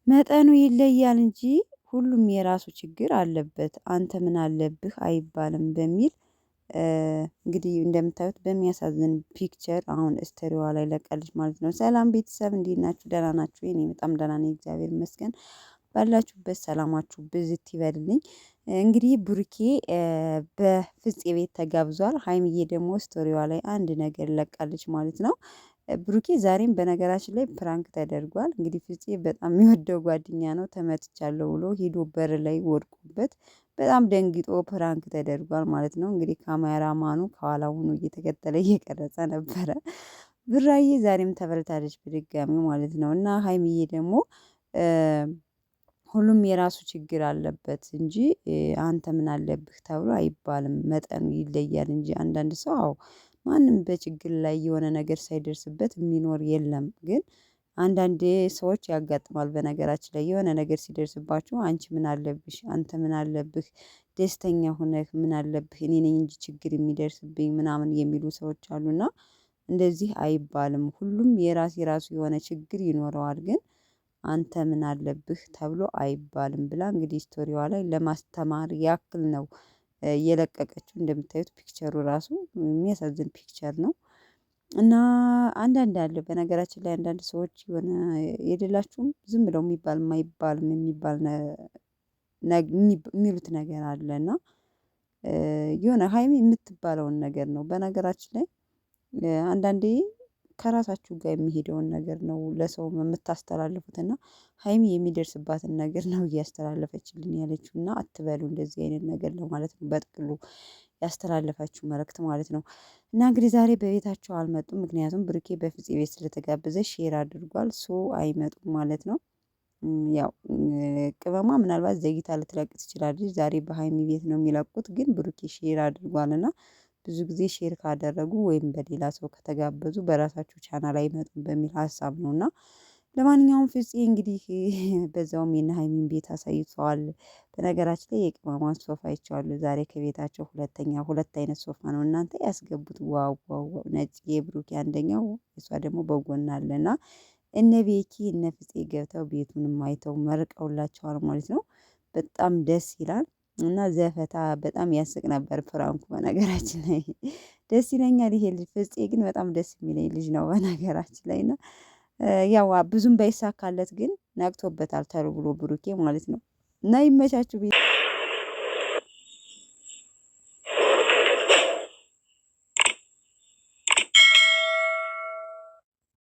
መጠኑ ይለያል እንጂ ሁሉም የራሱ ችግር አለበት አንተ ምን አለብህ አይባልም በሚል እንግዲህ እንደምታዩት በሚያሳዝን ፒክቸር አሁን ስቶሪዋ ላይ ለቃለች ማለት ነው። ሰላም ቤተሰብ እንዴት ናችሁ? ደህና ናችሁ? እኔ በጣም ደህና ነኝ እግዚአብሔር ይመስገን። ባላችሁበት ሰላማችሁ ብዝት ይበልልኝ። እንግዲህ ብሩኬ በፍፄ ቤት ተጋብዟል። ሀይሚዬ ደግሞ ስቶሪዋ ላይ አንድ ነገር ለቃለች ማለት ነው። ብሩኬ ዛሬም በነገራችን ላይ ፕራንክ ተደርጓል። እንግዲህ ፍፄ በጣም የሚወደው ጓደኛ ነው። ተመትቻለሁ ብሎ ሄዶ በር ላይ ወድቆበት በጣም ደንግጦ ፕራንክ ተደርጓል ማለት ነው። እንግዲህ ካሜራማኑ ከኋላ ሆኖ እየተከተለ እየቀረጸ ነበረ። ብራዬ ዛሬም ተበልታለች በድጋሚ ማለት ነው። እና ሀይሚዬ ደግሞ ሁሉም የራሱ ችግር አለበት እንጂ አንተ ምን አለብህ ተብሎ አይባልም። መጠኑ ይለያል እንጂ አንዳንድ ሰው አዎ ማንም በችግር ላይ የሆነ ነገር ሳይደርስበት የሚኖር የለም። ግን አንዳንዴ ሰዎች ያጋጥማል በነገራችን ላይ የሆነ ነገር ሲደርስባችሁ አንቺ ምን አለብሽ አንተ ምን አለብህ ደስተኛ ሆነህ ምን አለብህ እኔ ነኝ እንጂ ችግር የሚደርስብኝ ምናምን የሚሉ ሰዎች አሉና እንደዚህ አይባልም። ሁሉም የራሱ የሆነ ችግር ይኖረዋል። ግን አንተ ምን አለብህ ተብሎ አይባልም ብላ እንግዲህ ስቶሪዋ ላይ ለማስተማር ያክል ነው የለቀቀችው። እንደምታዩት ፒክቸሩ ራሱ የሚያሳዝን ፒክቸር ነው። እና አንዳንድ አለ በነገራችን ላይ አንዳንድ ሰዎች የሆነ የሌላችሁም ዝም ብለው የሚባል የማይባልም የሚባል የሚሉት ነገር አለ። እና የሆነ ሀይሚ የምትባለውን ነገር ነው በነገራችን ላይ አንዳንዴ ከራሳችሁ ጋር የሚሄደውን ነገር ነው ለሰው የምታስተላልፉት። እና ሀይሚ የሚደርስባትን ነገር ነው እያስተላለፈችልን ያለችው እና አትበሉ እንደዚህ አይነት ነገር ነው ማለት ነው በጥቅሉ ያስተላለፈችው መልእክት ማለት ነው። እና እንግዲህ ዛሬ በቤታቸው አልመጡም። ምክንያቱም ብሩኬ በፍፄ ቤት ስለተጋበዘ ሼር አድርጓል አይመጡም ማለት ነው። ያው ቅመሟ ምናልባት ዘግይታ ልትለቅ ትችላለች። ዛሬ በሀይሚ ቤት ነው የሚለቁት። ግን ብሩኬ ሼር አድርጓልና ብዙ ጊዜ ሼር ካደረጉ ወይም በሌላ ሰው ከተጋበዙ በራሳቸው ቻናል አይመጡም በሚል ሀሳብ ነው። እና ለማንኛውም ፍፄ እንግዲህ በዛውም የነ ሀይሚን ቤት አሳይተዋል። በነገራችን ላይ የቅመሟን ሶፋ አይቼዋለሁ ዛሬ ከቤታቸው ሁለት አይነት ሶፋ ነው እናንተ ያስገቡት። ዋው ዋው ነጭ የብሩኬ አንደኛው እሷ ደግሞ በጎን አለና እነ ቤኪ እነ ፍፄ ገብተው ቤቱንም አይተው መርቀውላቸዋል ማለት ነው። በጣም ደስ ይላል። እና ዘፈታ በጣም ያስቅ ነበር ፕራንኩ በነገራችን ላይ ደስ ይለኛል። ይሄ ልጅ ፍፄ ግን በጣም ደስ የሚለኝ ልጅ ነው በነገራችን ላይ እና ያው ብዙም ባይሳካለት ግን ነቅቶበታል ተብሎ ብሩኬ ማለት ነው። እና ይመቻችሁ ቤት